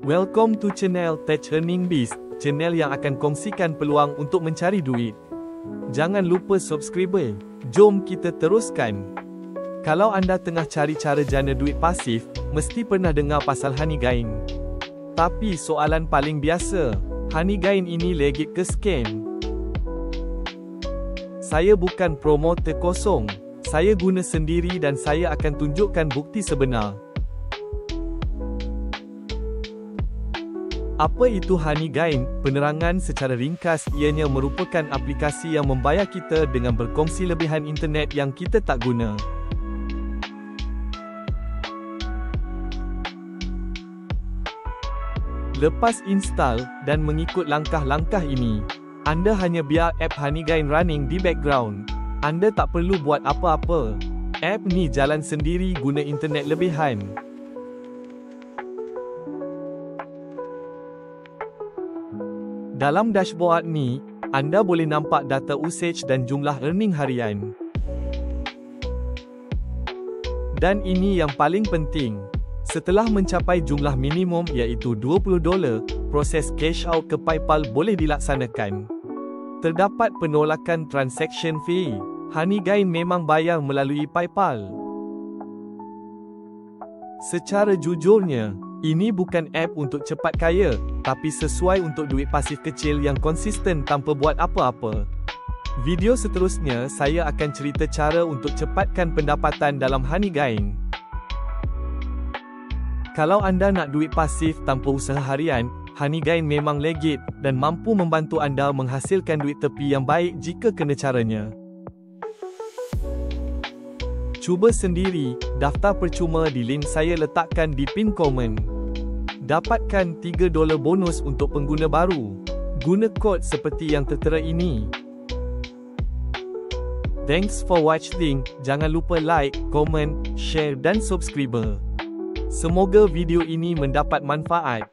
Welcome to channel Tech Earning Biz, channel yang akan kongsikan peluang untuk mencari duit. Jangan lupa subscribe. Jom kita teruskan. Kalau anda tengah cari cara jana duit pasif, mesti pernah dengar pasal Honeygain. Tapi soalan paling biasa, Honeygain ini legit ke scam? Saya bukan promoter kosong. Saya guna sendiri dan saya akan tunjukkan bukti sebenar. Apa itu Honeygain? Penerangan secara ringkas, ianya merupakan aplikasi yang membayar kita dengan berkongsi lebihan internet yang kita tak guna. Lepas install dan mengikut langkah-langkah ini, anda hanya biar app Honeygain running di background. Anda tak perlu buat apa-apa. App ni jalan sendiri guna internet lebihan. Dalam dashboard ni, anda boleh nampak data usage dan jumlah earning harian. Dan ini yang paling penting. Setelah mencapai jumlah minimum iaitu $20, proses cash out ke PayPal boleh dilaksanakan. Terdapat penolakan transaction fee. Honeygain memang bayar melalui PayPal. Secara jujurnya, ini bukan app untuk cepat kaya, tapi sesuai untuk duit pasif kecil yang konsisten tanpa buat apa-apa. Video seterusnya saya akan cerita cara untuk cepatkan pendapatan dalam Honeygain. Kalau anda nak duit pasif tanpa usaha harian, Honeygain memang legit dan mampu membantu anda menghasilkan duit tepi yang baik jika kena caranya. Cuba sendiri, daftar percuma di link saya letakkan di pin komen. Dapatkan $3 bonus untuk pengguna baru. Guna kod seperti yang tertera ini. Thanks for watching. Jangan lupa like, komen, share dan subscribe. Semoga video ini mendapat manfaat.